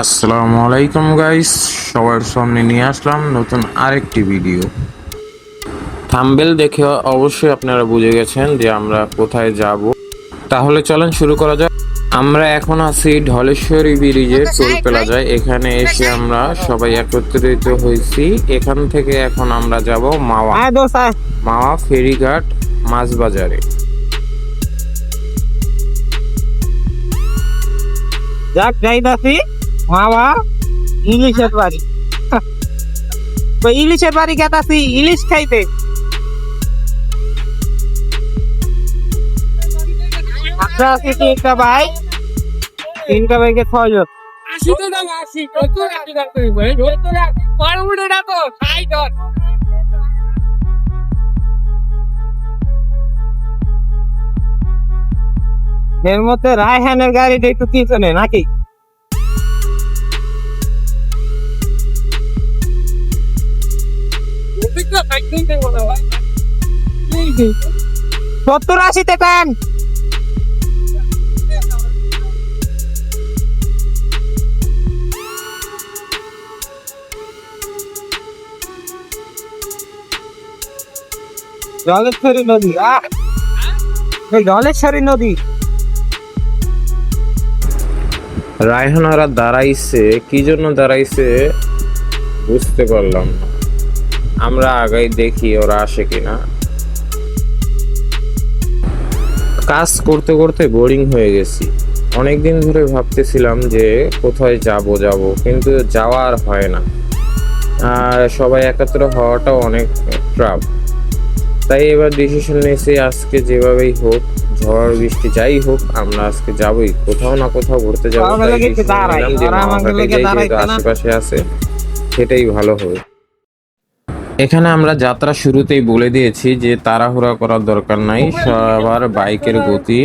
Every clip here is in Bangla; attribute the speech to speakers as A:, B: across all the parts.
A: আসসালামু আলাইকুম গাইস, সবার সামনে নিয়ে আসলাম নতুন আরেকটি ভিডিও। থাম্বনেল দেখে অবশ্যই আপনারা বুঝে গেছেন যে আমরা কোথায় যাব। তাহলে চলেন শুরু করা যাক। আমরা এখন আছি ঢলেশ্বরী ব্রিজের টোল প্লাজায়। এখানে এসে আমরা সবাই একত্রিত হয়েছি। এখান থেকে এখন আমরা যাব মাওয়া ফেরিঘাট মাছ বাজারে।
B: যাক যাইতাছি মামা ইলিশের বাড়ি। তো ইলিশের বাড়ি গেতাছি ইলিশ খাইতে। আমরা আছি তিনটা ভাইকে 6 জন। এর মধ্যে রায়হানের গাড়িটা একটু পিছনে নাকি? সত্তর 80-তে পেন। জলেশ্বরী নদী, জলেশ্বরী নদী।
A: রায়হানারা দাঁড়াইছে, কি জন্য দাঁড়াইছে বুঝতে পারলাম না। আমরা আগাই দেখি ওরা আসে কিনা। কাজ করতে করতে বোরিং হয়ে গেছি। অনেকদিন ধরে ভাবতেছিলাম যে কোথায় যাব কিন্তু যাওয়া আর হয় না। আর সবাই একাত্র হওয়াটাও অনেক ট্রাফ। তাই এবার ডিসিশন নিয়েছি, আজকে যেভাবেই হোক, ঝড় বৃষ্টি যাই হোক, আমরা আজকে যাবই, কোথাও না কোথাও ঘুরতে যাবো। তাই decision নিলাম যে মামাঘাটে যাই, যেহেতু আশেপাশে আছে সেটাই ভালো হবে। এখানে আমরা যাত্রা শুরুতেই বলে দিয়েছি যে তাড়াহুড়া করার দরকার নাই। সবার বাইকের গতি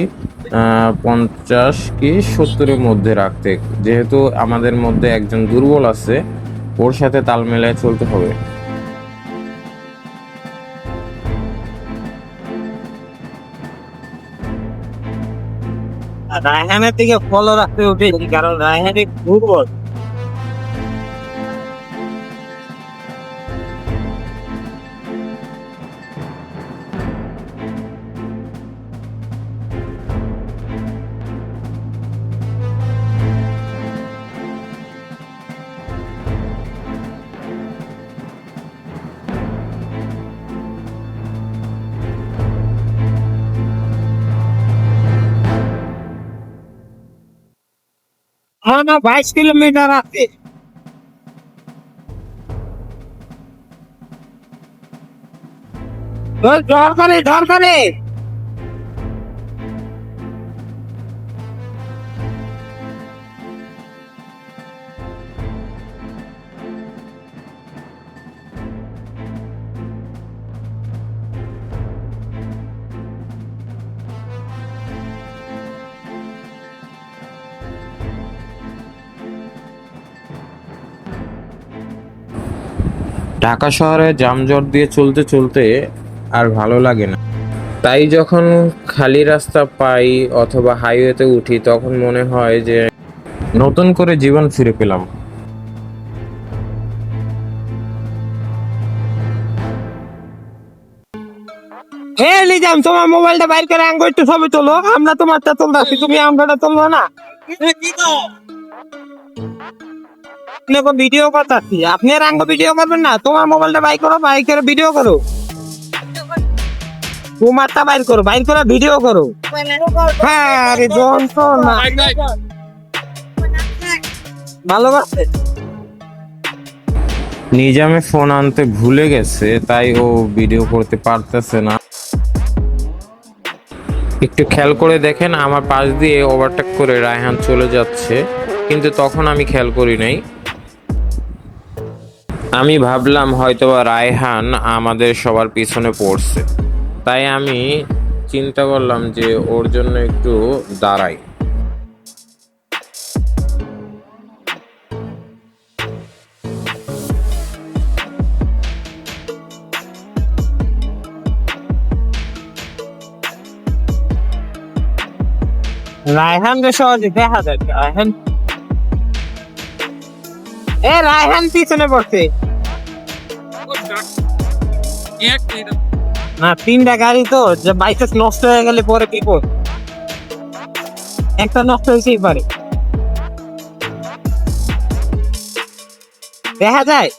A: 50 কি 70-এর মধ্যে রাখতে, যেহেতু আমাদের মধ্যে একজন দুর্বল আছে, ওর সাথে তাল মেলায় চলতে হবে।
B: রায়হানের দিকে ফলো রাখতে উঠেছি, কারণ রায়হানের দুর্বল। না 22 কিলোমিটার আছে। দরকারে
A: ঢাকা শহরে যানজট দিয়ে চলতে চলতে আর ভালো লাগে না। তাই যখন খালি রাস্তা পাই অথবা হাইওয়েতে উঠি, তখন মনে হয় যে নতুন করে জীবন ফিরে পেলাম।
B: লিজাম, তোমার মোবাইলটা বাইর করে আঙ্গ একটু ছবি তোলো। আমরা তোমারটা তুলতেছি, তুমি আমরাটা তুলবো না। ভিডিও করতেছি, আপনি আর আঙ্গ ভিডিও করবেন না। তোমার মোবাইলটা বাইর করো, বাইর করে ভিডিও করো। তোমারটা বাইর করে ভিডিও করো। হ্যাঁ আরে যন্ত্রণা। ভালোবাসে।
A: নিজামে ফোন আনতে ভুলে গেছে, তাই ও ভিডিও করতে পারতেছে না। একটু খেয়াল করে দেখেন, আমার পাশ দিয়ে ওভারটেক করে রায়হান চলে যাচ্ছে, কিন্তু তখন আমি খেয়াল করি নাই। আমি ভাবলাম হয়তোবা রায়হান আমাদের সবার পিছনে পড়ছে, তাই আমি চিন্তা করলাম যে ওর জন্য একটু দাঁড়াই।
B: রায়হান রে সহজে দেখা যায়। রায়হান এ রায়হান পিছনে পড়ছে না, 3টা গাড়ি তো, যে বাইচান্স নষ্ট হয়ে গেলে পরে বিপদ। একটা নষ্ট হয়েছেই পারে, দেখা যায়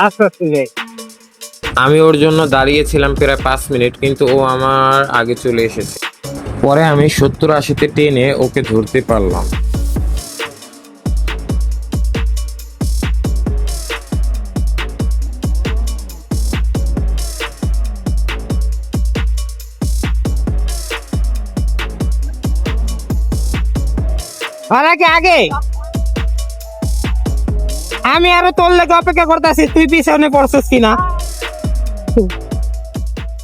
B: আস্তে আস্তে যাই।
A: আমি ওর জন্য দাঁড়িয়েছিলাম প্রায় 5 মিনিট, কিন্তু ও আমার আগে চলে এসেছে। পরে আমি 70-80-তে টেনে ওকে ধরতে পারলাম।
B: আর আগে আগে আমি আরো তোর লেগে অপেক্ষা করতেছি, তুই পিছনে পড়ছিস কিনা।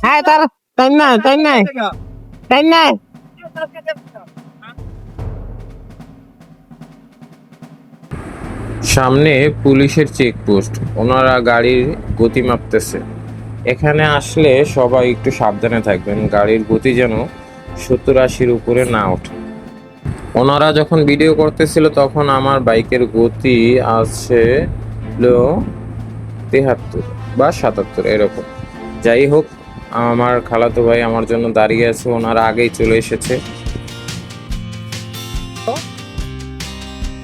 B: হ্যাঁ তার তাই না, তাই নাই, তাই নাই।
A: সামনে পুলিশের চেকপোস্ট, ওনারা গাড়ির গতি মাপতেছে। এখানে আসলে সবাই একটু সাবধানে থাকবেন, গাড়ির গতি যেন 70-80-র উপরে না ওঠে। ওনারা যখন ভিডিও করতেছিল তখন আমার বাইকের গতি আছে 73 বা 77 এরকম। যাই হোক, আমার খালাতো ভাই আমার জন্য দাঁড়িয়ে আছে, ওনারা আগেই চলে এসেছে।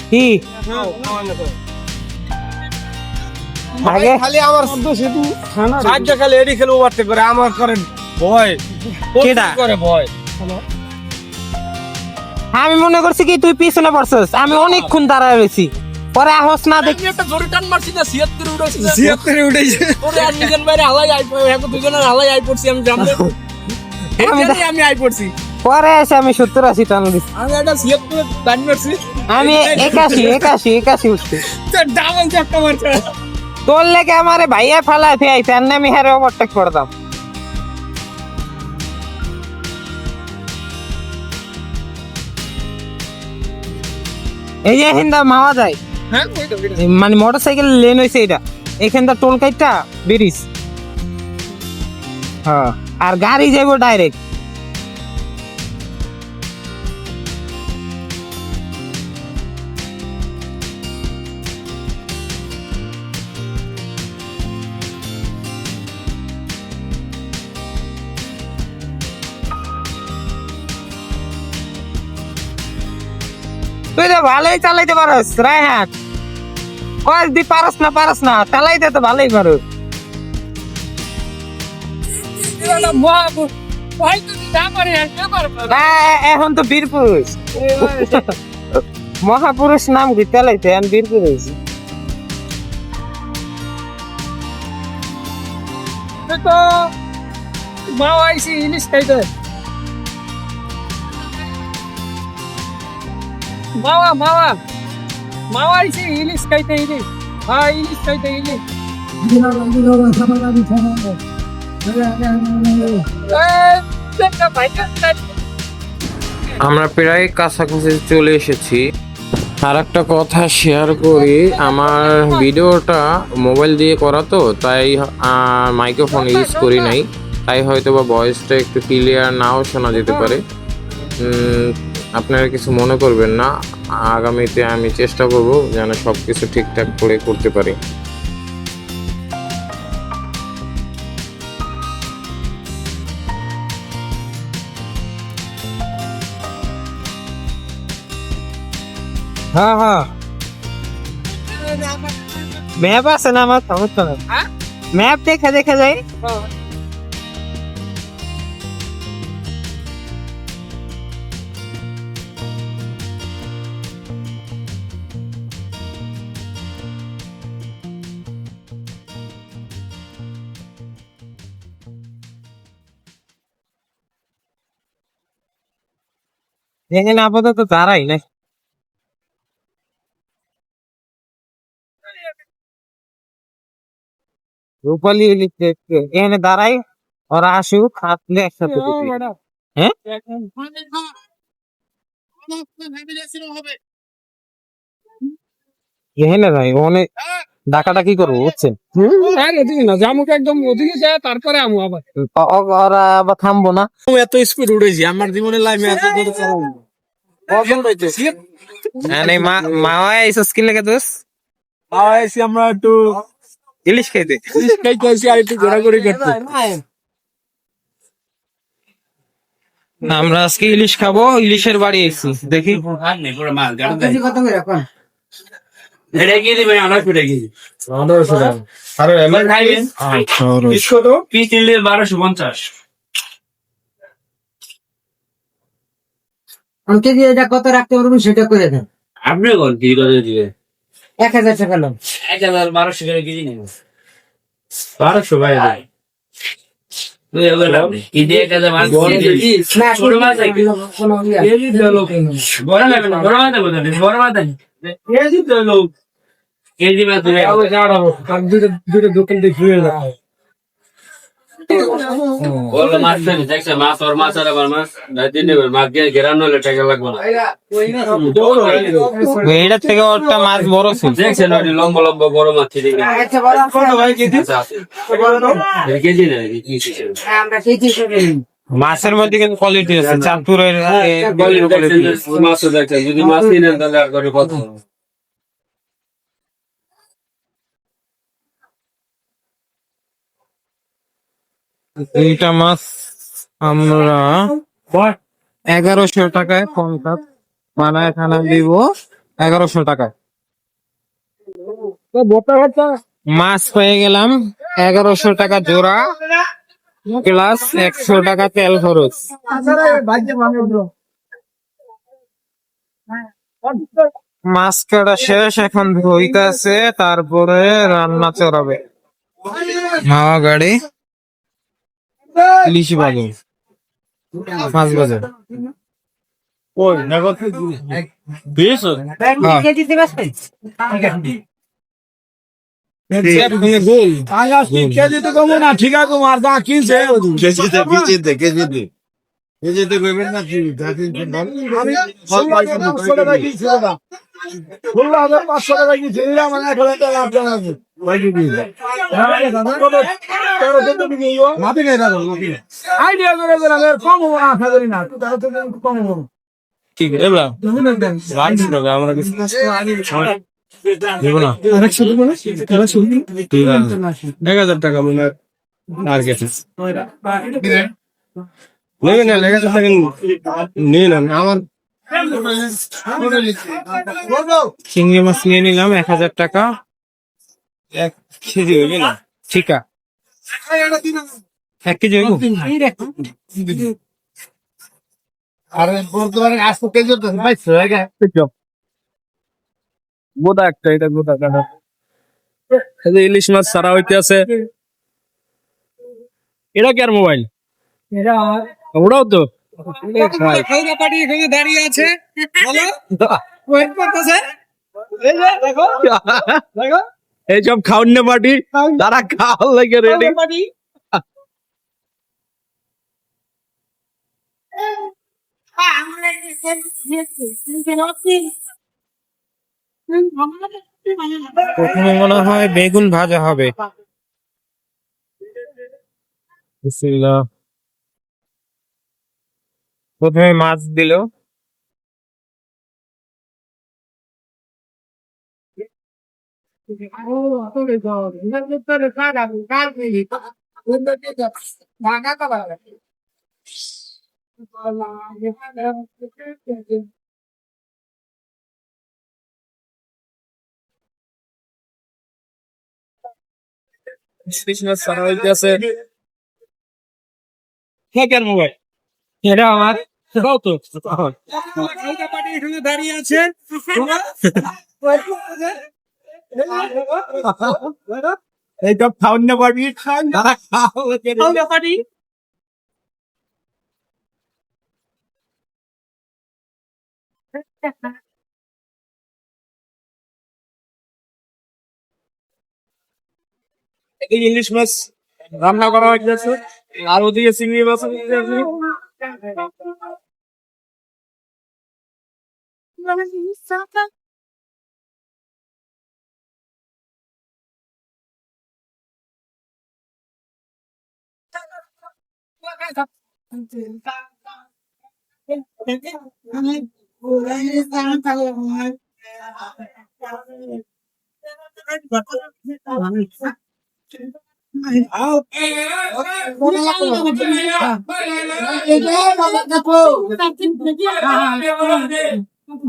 B: কি আগে
C: খালি আমার শুধু সাহায্য খালি এডি খেলে ওভারটেক করে আমার করেন ভয়
B: কেডা?
C: করে ভয়।
B: আমি মনে করছি কি তুই পিছনে পড়ছিস, আমি অনেকক্ষণ দাঁড়ায় রয়েছি, পরে আহস না দেখি
C: আমি একটা জোরে টান মারছি না 76 উঠেছে 76 উঠেছে ওরে আর নিজের বাইরে হালাই আই এখন দুজনের হালাই আই পড়ছি আমি জানতে আমি আই পড়ছি
B: পরে এসে আমি 70-80 টান দিচ্ছি।
C: আমি একটা 76 টান মারছি
B: আমি 81 উঠছি,
C: ডাবল চাপটা মারছে
B: তোর লেগে আমারে ভাইয়া ফালায় ফেয়াই ফ্যান আমি হেরে ওভারটেক করতাম। এই যে হিন্দা মাওয়া যায়,
C: হ্যাঁ কই তো
B: মানে মোটরসাইকেল লেন হয়েছে এটা, এখানটা টোল কাইটটা ব্রিজ। হ্যাঁ, আর গাড়ি যাইবো ডাইরেক্ট। তুই তো ভালোই চালাইতে পারস রায়হান, কয়েক দি পারস না চালাইতে তো ভালোই পারস।
C: ভাই তো না পারে না পারে
B: না, এখন তো বীর পুরুষ, মহাপুরুষ নাম কি চালাইতে, এখন বীর পুরুষ।
C: তো মাও আইছি ইলিশ খাইতে মাওয়া মাওয়া মাওয়া আইছি ইলিশ খাইতে ইলিশ হ্যাঁ ইলিশ খাইতে ইলিশ
A: আমরা প্রায় কাছাকাছি চলে এসেছি। আর একটা কথা শেয়ার করি, আমার ভিডিওটা মোবাইল দিয়ে করা তো, তাই মাইক্রোফোন ইউজ করি নাই, তাই হয়তো বা ভয়েসটা একটু ক্লিয়ার নাও শোনা যেতে পারে। আপনারা কিছু মনে করবেন না, আগামীতে আমি চেষ্টা করব যেন সব কিছু ঠিকঠাক করে করতে পারি।
B: হ্যাঁ হ্যাঁ, ম্যাপ আছে না আমার, সমস্যা না, ম্যাপ দেখা যায়। এখানে আপাতত দাঁড়াই না, রূপালী এখানে দাঁড়াই, ওরা আসুক, আসলে একসাথে ঢুকি। হ্যাঁ এখানে যাই, অনেক ডাকাডাকি করবো বুঝছেন,
C: জামুকে একদম ওদিকে যায় তারপরে আমু আবার
B: ওরা আবার থামবো না।
C: এত স্পিড উঠেছি আমার জীবনের লাইফে এত দূরে চালাবো
B: মাওয়া এসব স্কিল লেগে দোস
C: এসে আমরা একটু
B: ইলিশ খাইতে
C: ইলিশ খাইতে আসি আর একটু ঘোরাঘুরি করতে।
B: আমরা আজকে ইলিশ খাবো, ইলিশের বাড়ি এসেছি দেখি।
D: কেজি এটা কত রাখতে পারবেন সেটা করে দেন।
E: আপনি কোন কি করে দিবে
D: 1000 টাকা লোন।
E: 1200 করে কেজি নেব 1200 ভাই তুই এবার কি দিয়ে কাজে মাছ কেজি
D: না
E: ছোট মাছ আছে
D: কোনো
E: কেজি তো লোক বড় লাগবে না বড় মাছ বলতে বড় মাছ কেজি তো লোক কেজি মাছ তুই
C: দুটো দোকান দিয়ে ঘুরে যায়।
E: বড় মাছ দেখছ মাছ আর মাছ আর আবার মাছ রাতে নেবে মাছ দিয়ে গেরান হলে টাকা লাগবে না
B: এটার থেকে একটা মাছ বড় ছিল।
E: দেখছেন ওই লম্বা লম্বা বড় মাছ ঠিক
D: আচ্ছা বড় কত ভাই কেজি?
E: কেজি না কি
D: আমরা কেজি করে নিই।
B: মাছের মধ্যে কিন্তু কোয়ালিটি আছে, চাঁদপুরের
E: মাছ দেখছেন যদি মাছ নেন তাহলে আর করে কত
B: এইটা মাছ আমরা 1100 টাকায় কম কাপ বানায় খানা দিব 1100 টাকায়। মাছ পেয়ে গেলাম 1100 টাকা জোড়া প্লাস 100 টাকা তেল খরচ। মাছ কাটা শেষ, এখন ধুইতে আছে, তারপরে রান্না চড়াবে। মাওয়া গাড়ি ইলিশ বাজার 5 বাজার।
D: কেজি দিতে পারবেন?
C: কেজি তো কমো না ঠিক আছে আর যা কিনছে আইডিয়া করে কম হবো না আশা করি না কম হবো
B: ঠিক আছে এবার রাখছি না আমরা কিছু দেব না 1000 টাকা মনে হয় আর কিছু নেবেন না 1000 টাকা নিয়ে নেন। আমার চিংড়ি মাছ নিয়ে নিলাম 1000 টাকা 1 কেজি হবে না ঠিক আছে 1 কেজি হইব
C: আর বর্তমানে আসতে কেজি তো পাইছো
E: গোদা একটা এটা গোদা কাটা ইলিশ মাছ সারা হইতে আছে এটা কি আর মোবাইল ওটাও তো
B: দাঁড়িয়ে আছে
E: এই সব খাওয়ানো পার্টি তারা খাওয়ার লাগে রেডি
B: প্রথমে মনে হয় বেগুন ভাজা হবে। বিসমিল্লাহ। প্রথমে মাছ দিল,
E: ইলিশ মাছ সারা হইতে আছে হ্যাঁ কেন মোবাইল
B: এটা আমার
E: দাও তো
B: দাঁড়িয়ে আছে
C: এই সব খাওয়ানো পারবি তারা খাওয়া
E: এই ইলিশ মাছ রান্না করা হইতেছে আর ওদিকে চিংড়ি মাছ হইতেছে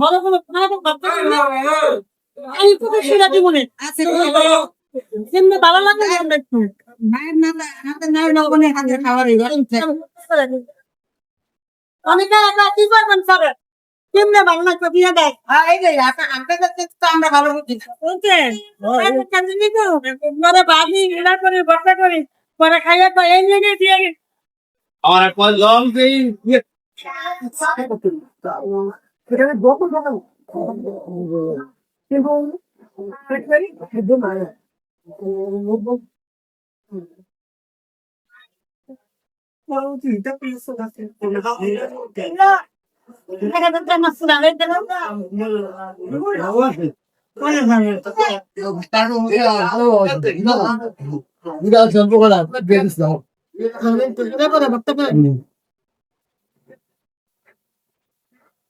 B: ভালো লাগে অনেকে কি করবেন স্যার কেমনে ভালো লাগবে দিয়ে দেয় আমরা ভালো বুঝি পরে ভাবি এনার পরে ভর্তা করি পরে খাইয়ে তো এই নিয়ে দিয়ে
E: আমার এক পর লং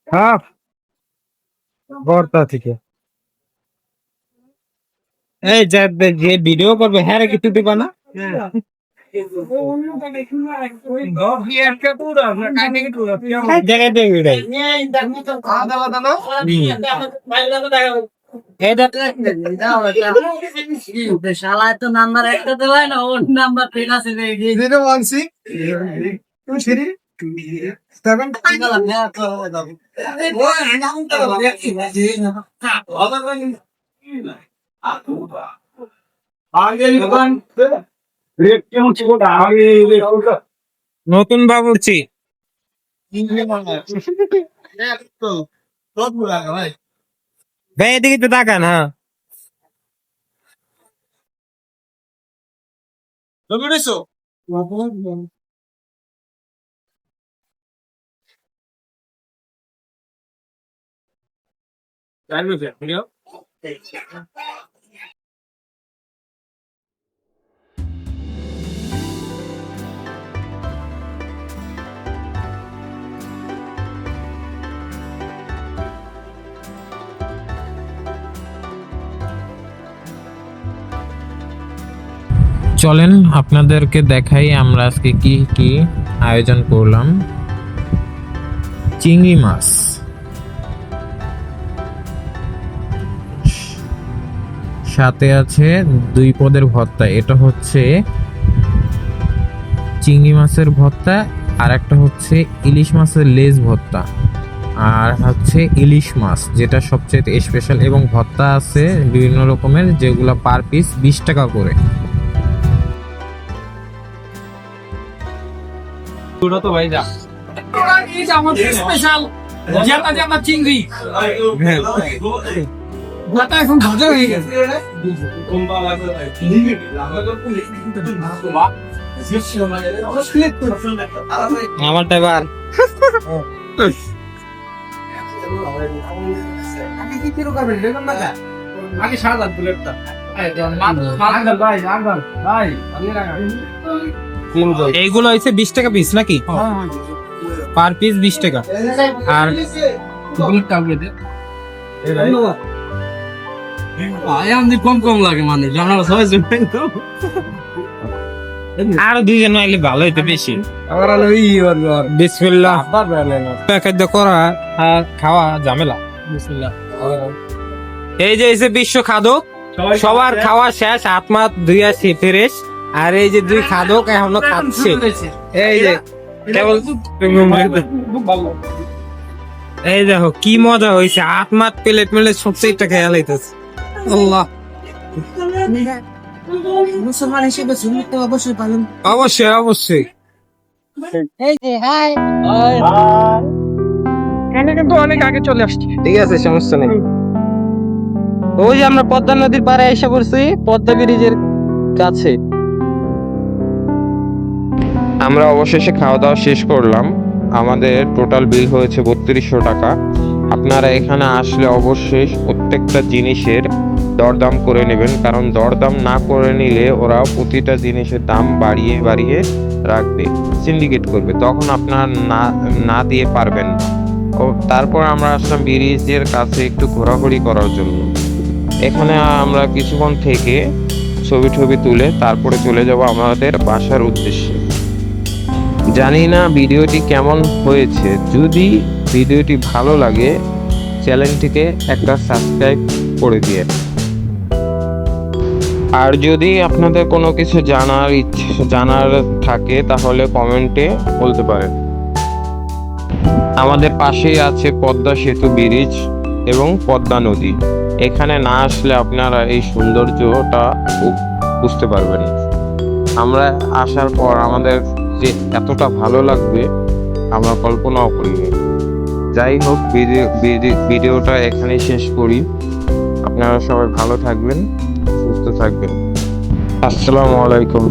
B: হ্যাঁ ভর্তা থেকে এই যে ভিডিও করবে হ্যাঁ রে কিছু দিবা না জায়গায় দেখবি রে
D: শালা তো নাম্বার একটা দেওয়ায় না ওর নাম্বার পেন আছে
B: নতুন বাবুর্চি ভাই এদিকে তো তাকান হ্যাঁ
A: চলেন আপনাদেরকে দেখাই আমরা আজকে কি কি আয়োজন করলাম। চিংড়ি মাছ, সাথে আছে 2 পদের ভর্তা। এটা হচ্ছে চিংড়ি মাছের ভর্তা, আর একটা হচ্ছে ইলিশ মাছের লেজ ভর্তা, আর হচ্ছে ইলিশ মাছ যেটা সবচেয়ে স্পেশাল, এবং ভর্তা আছে বিভিন্ন রকমের যেগুলো পার পিস 20 টাকা করে।
C: তো ভাই যা স্পেশাল জানা জানা চিংড়ি ভাতা এখন ভাজা হয়ে গেছে
B: আমারটা এবার
C: আগে সাদা বুলেটটা
B: এইগুলো হচ্ছে 20 টাকা পিস নাকি পার পিস 20 টাকা আর
C: কম কম লাগে মানুষ আমরা সবাই
B: আর 2 জন আইলে ভালো হইতো বেশি বিসমিল্লাহ খাদ্য করা আর খাওয়া ঝামেলা বিসমিল্লাহ। এই যে এসে বিশ্ব খাদক সবার খাওয়া শেষ, হাত মাত ধুইয়াছি ফ্রেশ, আর এই যে 2 খাদক এখনো খাচ্ছে। এই যে কেবল এই দেখো কি মজা হয়েছে, হাত মাত প্লেট মেলে সবচেয়ে খেয়াল হইতেছে। আল্লাহ
D: মুসলমান হিসেবে সুন্নত তো অবশ্যই পালন।
B: অবশ্যই অবশ্যই
D: এই যে হাই
B: এখানে কিন্তু অনেক আগে চলে আসছি। ঠিক আছে সমস্যা নেই। ওই যে আমরা পদ্মা নদীর পাড়ে এসে পড়ছি, পদ্মা ব্রিজের কাছে।
A: আমরা অবশেষে খাওয়া দাওয়া শেষ করলাম। আমাদের টোটাল বিল হয়েছে 3200 টাকা। আপনারা এখানে আসলে অবশ্যই প্রত্যেকটা জিনিসের দরদাম করে নেবেন, কারণ দরদাম না করে নিলে ওরা প্রতিটা জিনিসের দাম বাড়িয়ে বাড়িয়ে রাখবে, সিন্ডিকেট করবে, তখন আপনারা না দিয়ে পারবেন না। তারপর আমরা আসলাম ব্রিজের কাছে একটু ঘোরাঘুরি করার জন্য। এখানে আমরা কিছুক্ষণ থেকে ছবি টবি তুলে তারপরে চলে যাব আমাদের বাসার উদ্দেশ্যে। জানি না ভিডিওটি কেমন হয়েছে, যদি ভিডিওটি ভালো লাগে চ্যানেলটিকে একটা সাবস্ক্রাইব করে দিয়ে, আর যদি আপনাদের কোনো কিছু জানার থাকে তাহলে কমেন্টে বলতে পারেন। আমাদের পাশেই আছে পদ্মা সেতু ব্রিজ এবং পদ্মা নদী। এখানে না আসলে আপনারা এই সৌন্দর্যটা বুঝতে পারবেন। আমরা আসার পর আমাদের যে এতটা ভালো লাগবে আমরা কল্পনাও করিনি। যাই হোক, ভিডিওটা এখানেই শেষ করি। আপনারা সবাই ভালো থাকবেন, সুস্থ থাকবেন। আসসালামু আলাইকুম।